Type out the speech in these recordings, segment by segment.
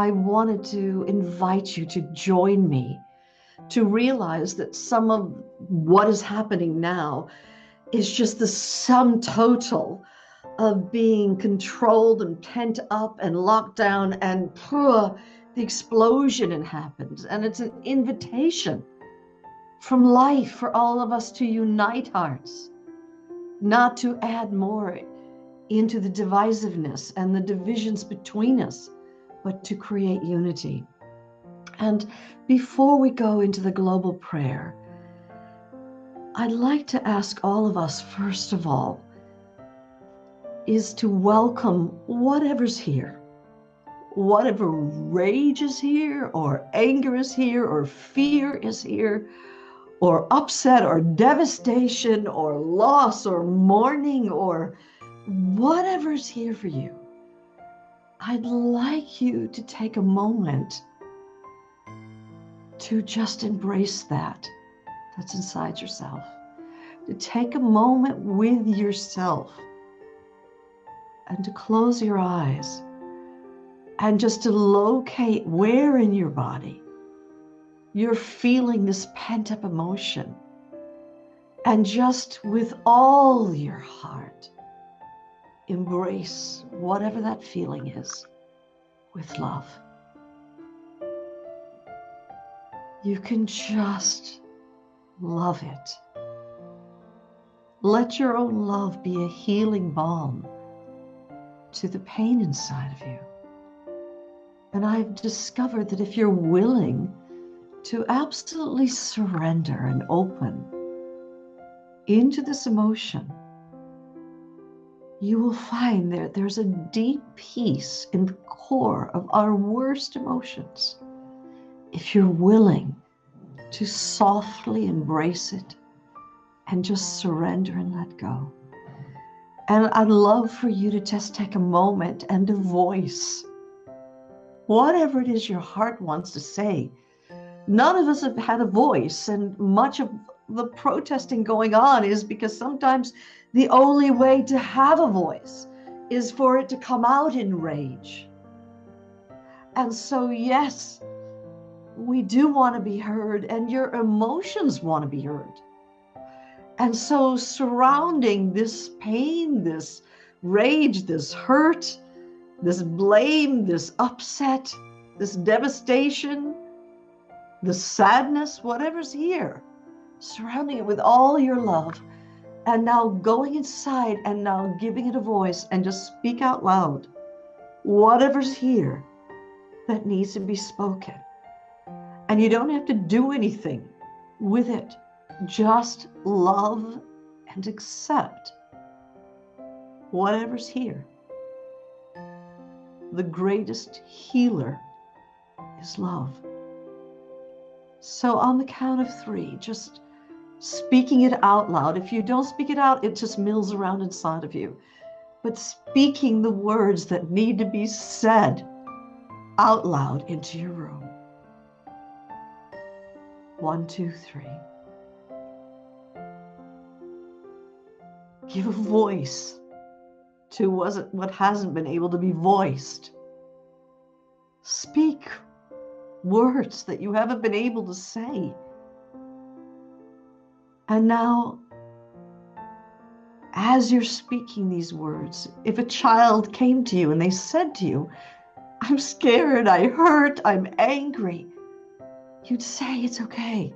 I wanted to invite you to join me, to realize that some of what is happening now is just the sum total of being controlled and pent up and locked down, and the explosion that happens. And it's an invitation from life for all of us to unite hearts, not to add more into the divisiveness and the divisions between us, but to create unity. And before we go into the global prayer, I'd like to ask all of us, first of all, is to welcome whatever's here. Whatever rage is here, or anger is here, or fear is here, or upset, or devastation, or loss, or mourning, or whatever's here for you. I'd like you to take a moment to just embrace that's inside yourself, to take a moment with yourself and to close your eyes and just to locate where in your body you're feeling this pent-up emotion, and just with all your heart embrace whatever that feeling is with love. You can just love it. Let your own love be a healing balm to the pain inside of you. And I've discovered that if you're willing to absolutely surrender and open into this emotion, you will find that there's a deep peace in the core of our worst emotions. If you're willing to softly embrace it and just surrender and let go. And I'd love for you to just take a moment and to voice whatever it is your heart wants to say. None of us have had a voice, and much of the protesting going on is because sometimes the only way to have a voice is for it to come out in rage. And so, yes, we do want to be heard, and your emotions want to be heard. And so surrounding this pain, this rage, this hurt, this blame, this upset, this devastation, the sadness, whatever's here, surrounding it with all your love, and now going inside and now giving it a voice and just speak out loud whatever's here that needs to be spoken. And you don't have to do anything with it. Just love and accept whatever's here. The greatest healer is love. So on the count of 3, just speaking it out loud. If you don't speak it out, it just mills around inside of you. But speaking the words that need to be said out loud into your room. 1, 2, 3. Give a voice to what hasn't been able to be voiced. Speak words that you haven't been able to say. And now, as you're speaking these words, if a child came to you and they said to you, "I'm scared, I hurt, I'm angry," you'd say, "It's okay.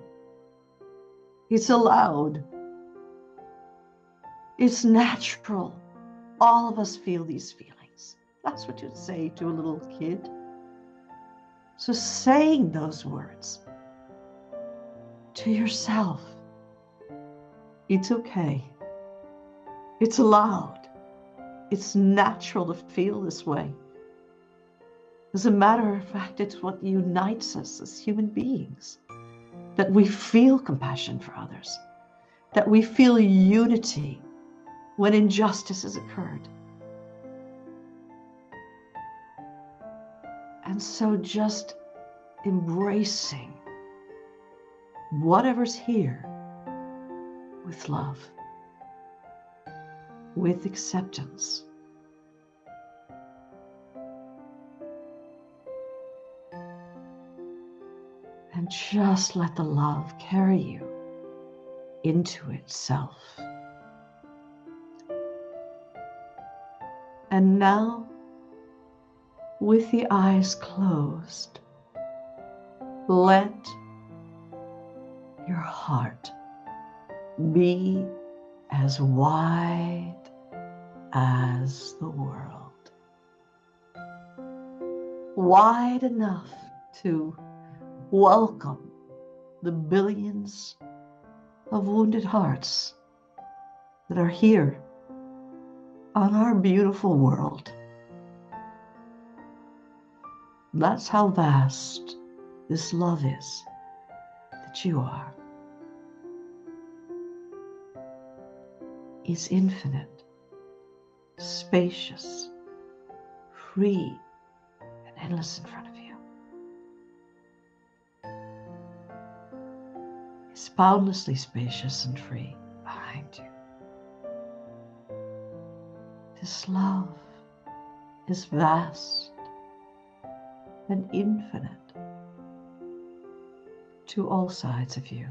It's allowed. It's natural. All of us feel these feelings." That's what you'd say to a little kid. So saying those words to yourself, it's okay. It's allowed. It's natural to feel this way. As a matter of fact, it's what unites us as human beings, that we feel compassion for others, that we feel unity when injustice has occurred. And so just embracing whatever's here with love, with acceptance. And just let the love carry you into itself. And now, with the eyes closed, let your heart be as wide as the world. Wide enough to welcome the billions of wounded hearts that are here on our beautiful world. That's how vast this love is that you are. It's infinite, spacious, free, and endless in front of you. It's boundlessly spacious and free behind you. This love is vast and infinite to all sides of you.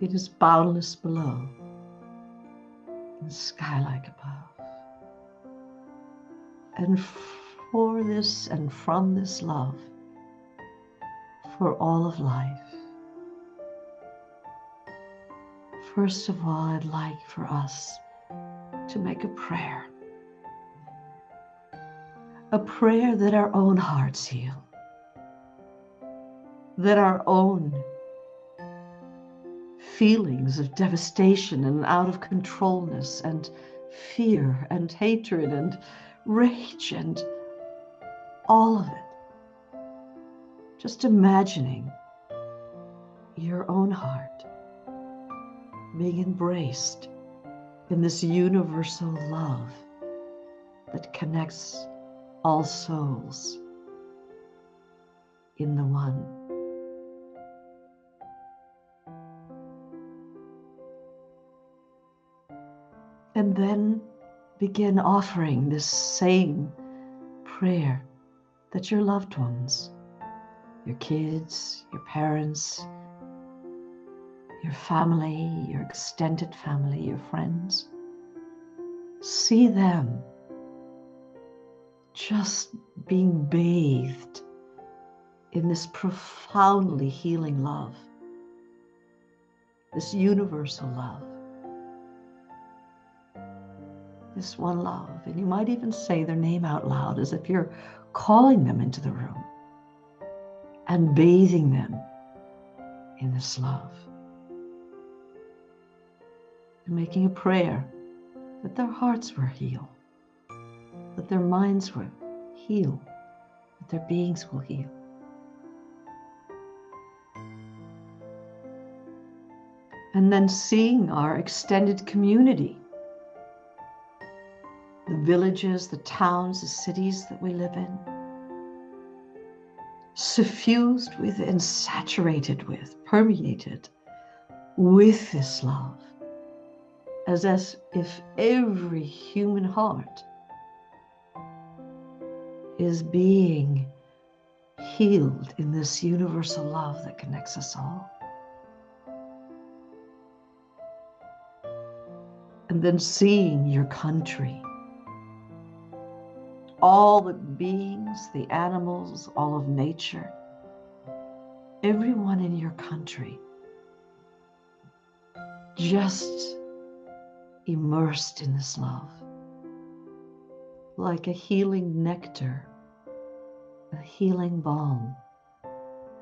It is boundless below and sky-like above. And for this and from this love, for all of life, first of all, I'd like for us to make a prayer that our own hearts heal, that our own feelings of devastation and out of controlness and fear and hatred and rage and all of it. Just imagining your own heart being embraced in this universal love that connects all souls in the one. And then begin offering this same prayer that your loved ones, your kids, your parents, your family, your extended family, your friends, see them just being bathed in this profoundly healing love, this universal love, this one love. And you might even say their name out loud as if you're calling them into the room and bathing them in this love. And making a prayer that their hearts will heal, that their minds will heal, that their beings will heal. And then seeing our extended community, the villages, the towns, the cities that we live in, suffused with and saturated with, permeated with this love, as if every human heart is being healed in this universal love that connects us all. And then seeing your country, all the beings, the animals, all of nature, everyone in your country, just immersed in this love, like a healing nectar, a healing balm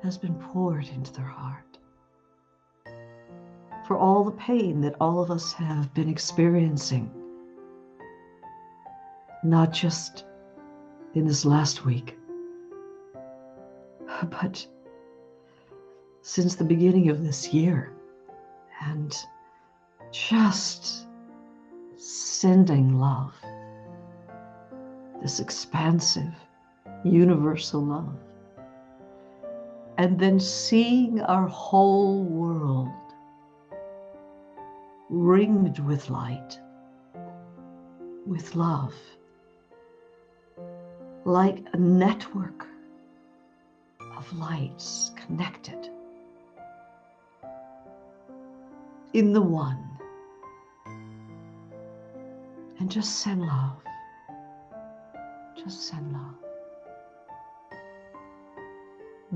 has been poured into their heart. For all the pain that all of us have been experiencing, not just in this last week, but since the beginning of this year, and just sending love, this expansive, universal love, and then seeing our whole world ringed with light, with love, like a network of lights connected in the one. And just send love. Just send love.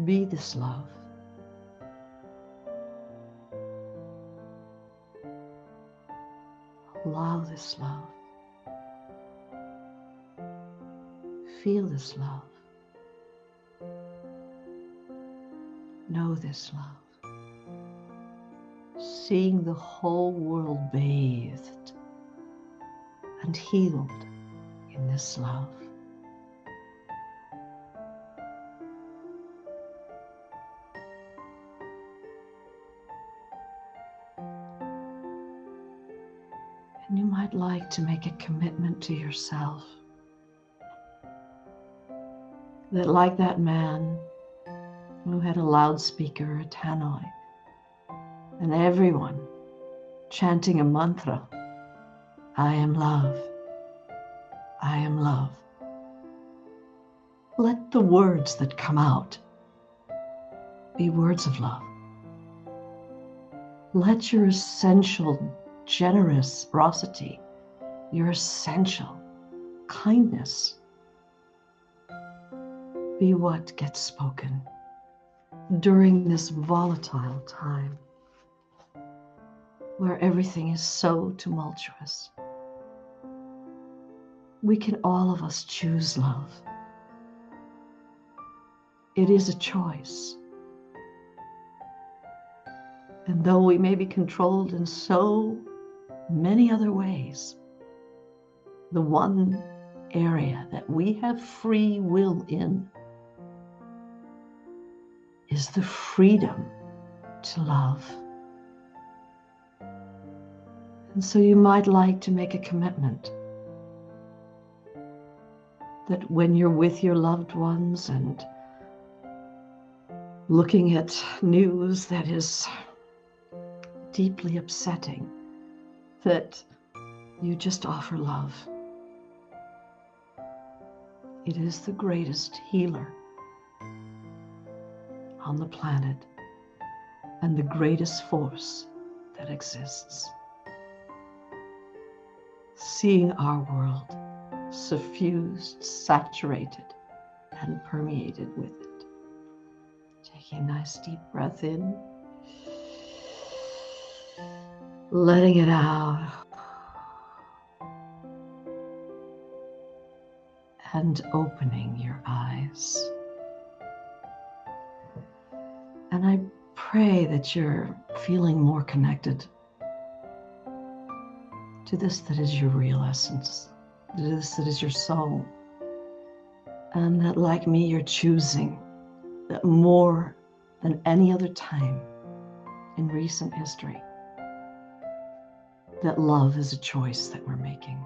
Be this love. Allow this love. Feel this love. Know this love. Seeing the whole world bathed and healed in this love. And you might like to make a commitment to yourself that, like that man who had a loudspeaker, a tannoy, and everyone chanting a mantra, I am love, I am love. Let the words that come out be words of love. Let your essential generosity, your essential kindness be what gets spoken during this volatile time where everything is so tumultuous. We can all of us choose love. It is a choice. And though we may be controlled in so many other ways, the one area that we have free will in is the freedom to love. And so you might like to make a commitment that when you're with your loved ones and looking at news that is deeply upsetting, that you just offer love. It is the greatest healer on the planet and the greatest force that exists. Seeing our world suffused, saturated, and permeated with it. Taking a nice deep breath in, letting it out, and opening your eyes. And I pray that you're feeling more connected to this that is your real essence, to this that is your soul. And that, like me, you're choosing that more than any other time in recent history, that love is a choice that we're making.